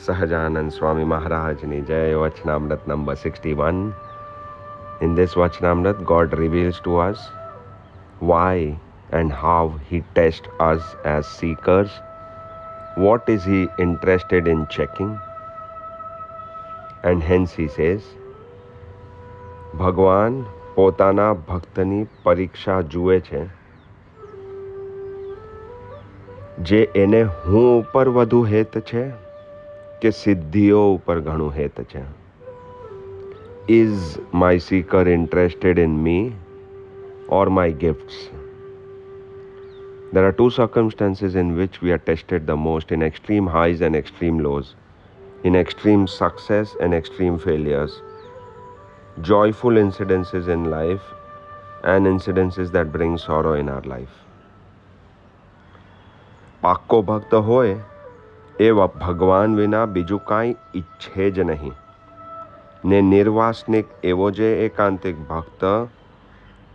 Sahajanand Swami Maharajni Jai. Vachnamrut number 61. In this Vachnamrut, God reveals to us why and how He tests us as seekers. What is He interested in checking? And hence He says, ભગવાન પોતાના ભક્તની પરીક્ષા જુએ છે જે એને હું ઉપર વધુ હેત છે કે સિદ્ધિઓ ઉપર ઘણું હેત છે. Is my seeker interested in me or my gifts? There are two circumstances in which we are tested the most, in extreme highs and extreme lows, in extreme success and extreme failures, joyful incidences in life and incidences that bring sorrow in our life. પાક્કો ભક્ત હોય એ ભગવાન વિના બીજું કાંઈ ઈચ્છે જ નહીં ને નિર્વાસનિક એવો જે એકાંતિક ભક્ત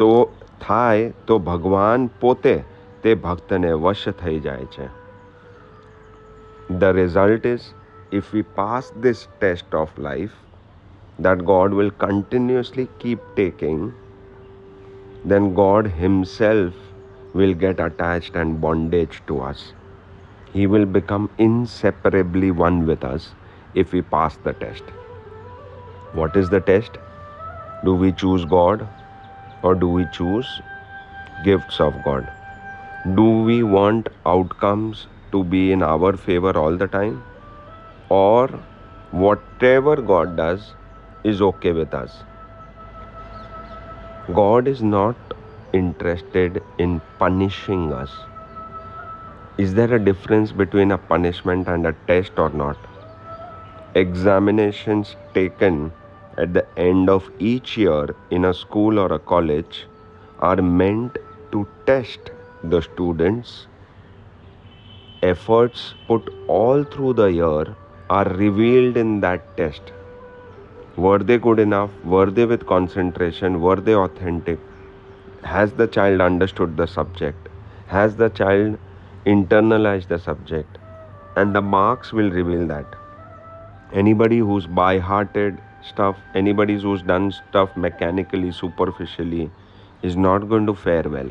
તો થાય તો ભગવાન પોતે તે ભક્તને વશ થઈ જાય છે. The result is, if we pass this test of life that God will continuously keep taking, then God Himself will get attached and bondage to us. He will become inseparably one with us if we pass the test. What is the test? Do we choose God or do we choose gifts of God? Do we want outcomes to be in our favor all the time, or whatever God does is okay with us? God is not interested in punishing us. Is there a difference between a punishment and a test or not? Examinations taken at the end of each year in a school or a college are meant to test the students. Efforts put all through the year are revealed in that test. Were they good enough? Were they with concentration? Were they authentic? Has the child understood the subject? Has the child internalized the subject? And the marks will reveal that. Anybody who's by-hearted stuff, anybody who's done stuff mechanically, superficially, is not going to fare well,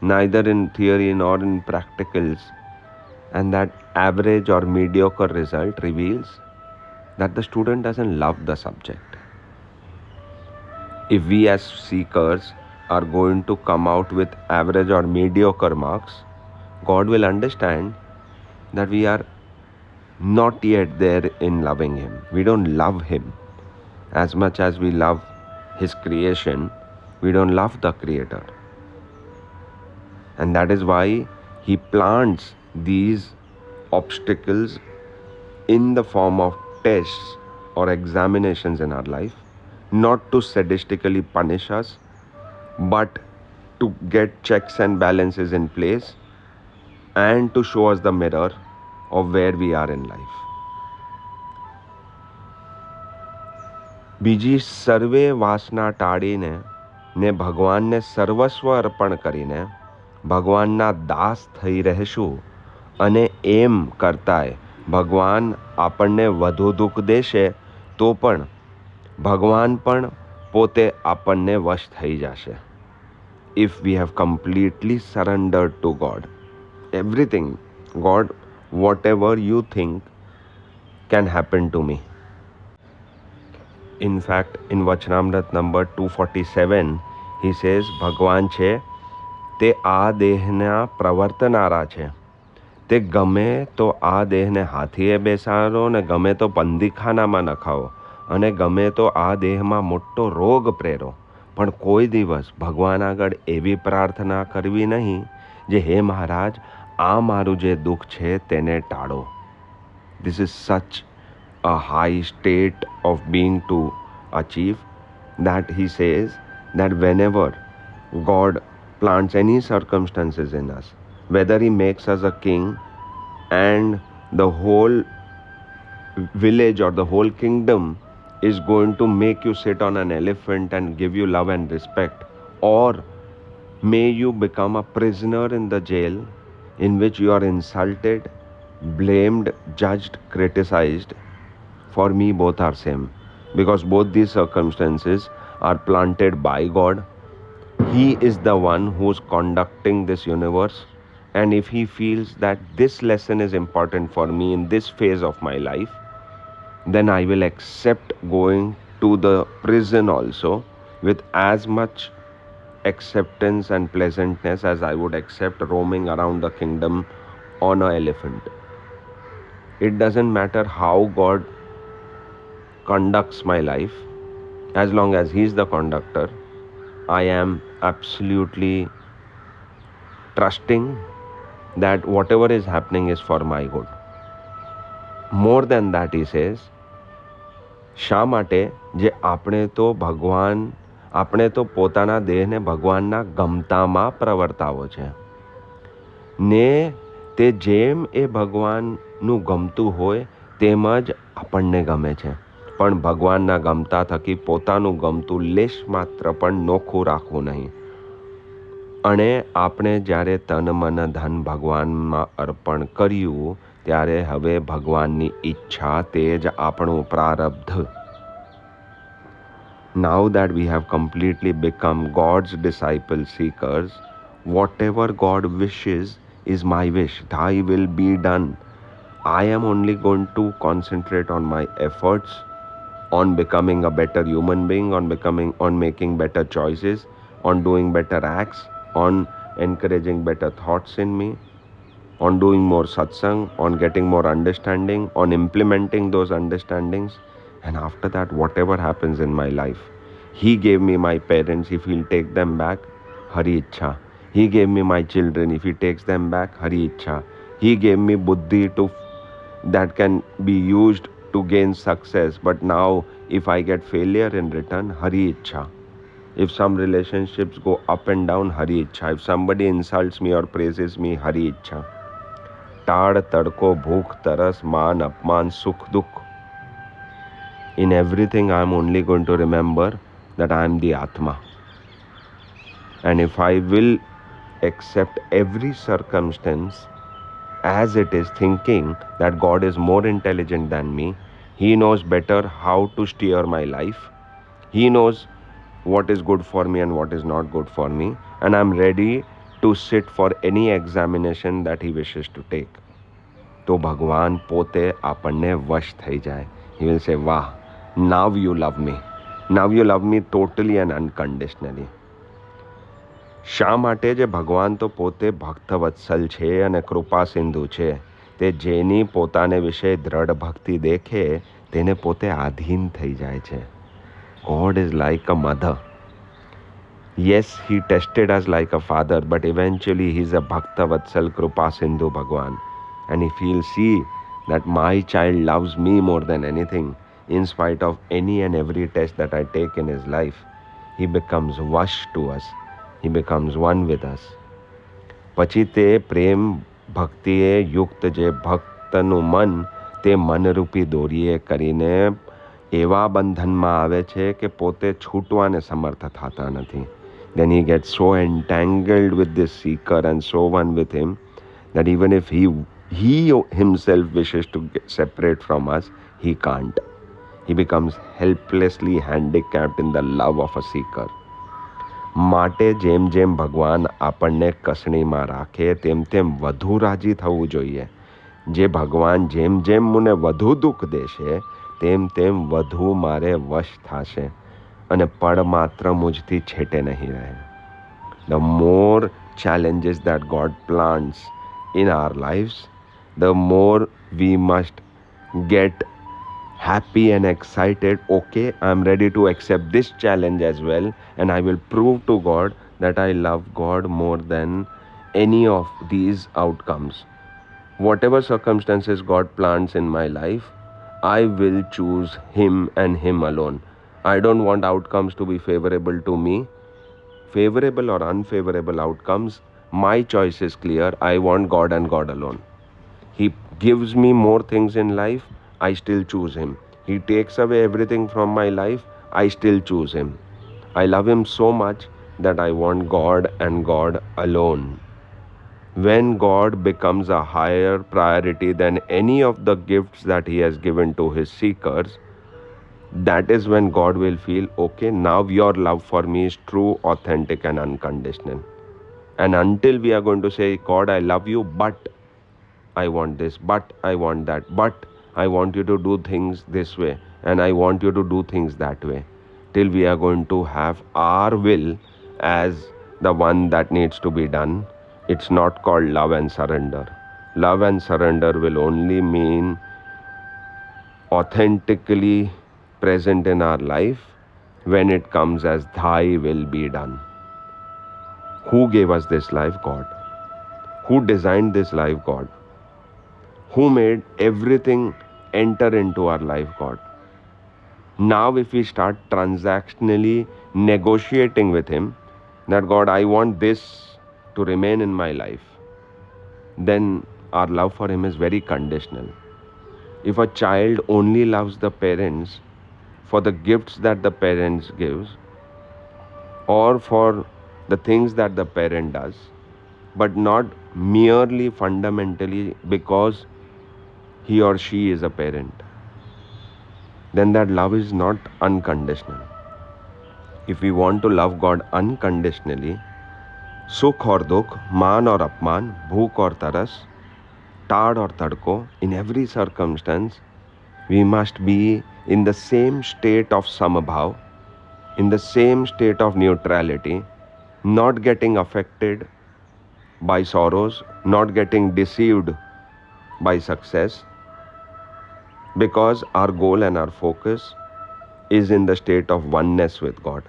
neither in theory nor in practicals. And that average or mediocre result reveals that the student doesn't love the subject. If we as seekers are going to come out with average or mediocre marks, God will understand that we are not yet there in loving Him. We don't love Him as much as we love His creation. We don't love the Creator. And that is why He plants these obstacles in the form of tests or examinations in our life, not to sadistically punish us, but to get checks and balances in place and to show us the mirror of where we are in life. બીજી સર્વે વાસના ટાળીને ને ભગવાનને સર્વસ્વ અર્પણ કરીને ભગવાનના દાસ થઈ રહેશું અને એમ કરતાય ભગવાન આપણને વધુ દુઃખ દેશે તો પણ ભગવાન પણ પોતે આપણને વશ થઈ જશે. If we have completely surrendered to God, everything, God, whatever you think can happen to me. In fact, in Vachnamrut number 247, he says, ભગવાન છે તે આ દેહના પ્રવર્તનારા છે. તે ગમે તો આ દેહને હાથીએ બેસાડો ને ગમે તો બંદીખાનામાં નખાવો અને ગમે તો આ દેહમાં મોટો રોગ પ્રેરો, પણ કોઈ દિવસ ભગવાન આગળ એવી પ્રાર્થના કરવી નહીં જે હે મહારાજ આ મારું જે દુઃખ છે તેને ટાળો. This is such a high state of being to achieve that he says that whenever God plants any circumstances in us, whether He makes us a king and the whole village or the whole kingdom is going to make you sit on an elephant and give you love and respect, or may you become a prisoner in the jail in which you are insulted blamed, judged, criticized, for me both are same, because both these circumstances are planted by God. He is the one who's conducting this universe, and if he feels that this lesson is important for me in this phase of my life, then I will accept going to the prison also with as much acceptance and pleasantness as I would accept roaming around the kingdom on an elephant. It doesn't matter how God conducts my life, as long as He's the conductor, I am absolutely trusting that whatever is happening is for my good. More than that, he says, શા માટે જે આપણે તો પોતાના દેહને ભગવાનના ગમતામાં પ્રવર્તાવો છે ને તે જેમ એ ભગવાનનું ગમતું હોય તેમ જ આપણને ગમે છે, પણ ભગવાનના ગમતા થકી પોતાનું ગમતું લેશ માત્ર પણ નોખું રાખવું નહીં. અને આપણે જ્યારે તન મન ધન ભગવાનમાં અર્પણ કર્યું ત્યારે હવે ભગવાનની ઈચ્છા તે જ આપણું પ્રારબ્ધ. Now that we have completely become God's disciple seekers, whatever God wishes is my wish. Thy will be done. I am only going to concentrate on my efforts, on becoming a better human being, on making better choices, on doing better acts, on encouraging better thoughts in me, on doing more satsang, on getting more understanding, on implementing those understandings. And after that, whatever happens in my life, He gave me my parents. If He'll take them back, Hari Ichha. He gave me my children. If He takes them back, Hari Ichha. He gave me buddhi that can be used to gain success. But now, if I get failure in return, Hari Ichha. If some relationships go up and down, Hari Ichha. If somebody insults me or praises me, Hari Ichha. Taad, tadko, bhook, taras, maan, apman, sukh, dukh. In everything, I am only going to remember that I am the Atma. And if I will accept every circumstance as it is, thinking that God is more intelligent than me, He knows better how to steer my life, He knows what is good for me and what is not good for me, and I am ready to sit for any examination that He wishes to take. તો ભગવાન પોતે આપણને વશ થઈ જાય. He will say, વાહ, now you love me. Now you love me totally and unconditionally. શા માટે જે ભગવાન તો પોતે ભક્તવત્સલ છે અને કૃપા સિંધુ છે, તે જેની પોતાને વિશે દ્રઢ ભક્તિ દેખે તેને પોતે આધીન થઈ જાય છે. God is like a mother. Yes, He tested us like a father, but eventually He is a Bhaktavatsal Krupa Sindhu Bhagwan. And if He'll see that my child loves me more than anything, in spite of any and every test that I take in his life, He becomes vash to us. He becomes one with us. પછી તે પ્રેમ ભક્તિએ યુક્ત જે ભક્તનું મન તે મનરૂપી દોરીએ કરીને એવા બંધનમાં આવે છે કે પોતે છૂટવાને સમર્થ થતા નથી. Then he gets so entangled with this seeker and so one with him that even if he himself wishes to separate from us, he can't. He becomes helplessly handicapped in the love of a seeker. માટે જેમ જેમ ભગવાન આપણને કસણીમાં રાખે તેમ તેમ વધુ રાજી થવું જોઈએ. જે ભગવાન જેમ જેમ મને વધુ દુઃખ દેશે તેમ તેમ વધુ મારે વશ થશે અને પળ માત્ર મુજથી છેટે નહીં રહે. The more challenges that God plants in our lives, the more we must get happy and excited. Okay, I'm ready to accept this challenge as well, and I will prove to God that I love God more than any of these outcomes. Whatever circumstances God plants in my life, I will choose Him and Him alone. I don't want outcomes to be favorable to me. Favorable or unfavorable outcomes, my choice is clear. I want God and God alone. He gives me more things in life, I still choose Him. He takes away everything from my life, I still choose Him. I love Him so much that I want God and God alone. when God becomes a higher priority than any of the gifts that He has given to His seekers, that is when God will feel, okay, now your love for me is true, authentic, and unconditional. And until we are going to say, God, I love you, but I want this, but I want that, but I want you to do things this way, and I want you to do things that way, till we are going to have our will as the one that needs to be done, it's not called love and surrender. Love and surrender will only mean authentically present in our life when it comes as Thy will be done. Who gave us this life? God. Who designed this life? God. Who made everything enter into our life? God. Now if we start transactionally negotiating with Him, that God, I want this to remain in my life, then our love for Him is very conditional. If a child only loves the parents for the gifts that the parents gives, or for the things that the parent does, but not merely fundamentally because he or she is a parent, then that love is not unconditional. If we want to love God unconditionally, सुख और दुख, मान और अपमान, भूख और तरस, टाड़ और तड़को, in every circumstance, we must be in the same state of samabhav, in the same state of neutrality, not getting affected by sorrows, not getting deceived by success, because our goal and our focus is in the state of oneness with God.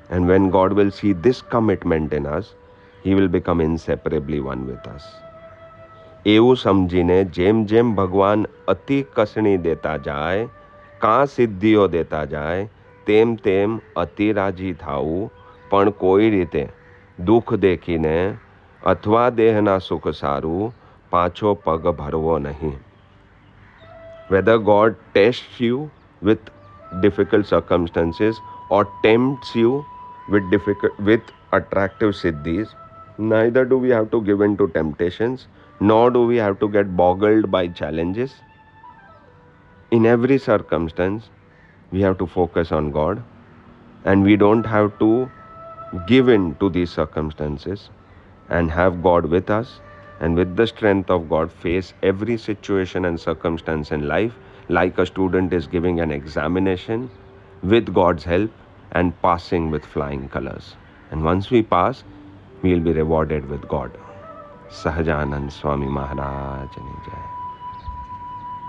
And when God will see this commitment in us, He will become inseparably one with us. એવું સમજીને જેમ જેમ ભગવાન અતિ કસણી દેતા જાય, કાં સિદ્ધિઓ દેતા જાય, તેમ તેમ અતિ રાજી થાવું, પણ કોઈ રીતે દુઃખ દેખીને અથવા દેહના સુખ સારું પાછો પગ ભરવો નહીં. Whether God tests you with difficult circumstances or tempts you with attractive siddhis, neither do we have to give in to temptations, nor do we have to get boggled by challenges. In every circumstance, we have to focus on God, and we don't have to give in to these circumstances, and have God with us, and with the strength of God face every situation and circumstance in life like a student is giving an examination with God's help and passing with flying colors. And once we pass, we will be rewarded with God. Sahajanand Swami Maharaj Ni Jai.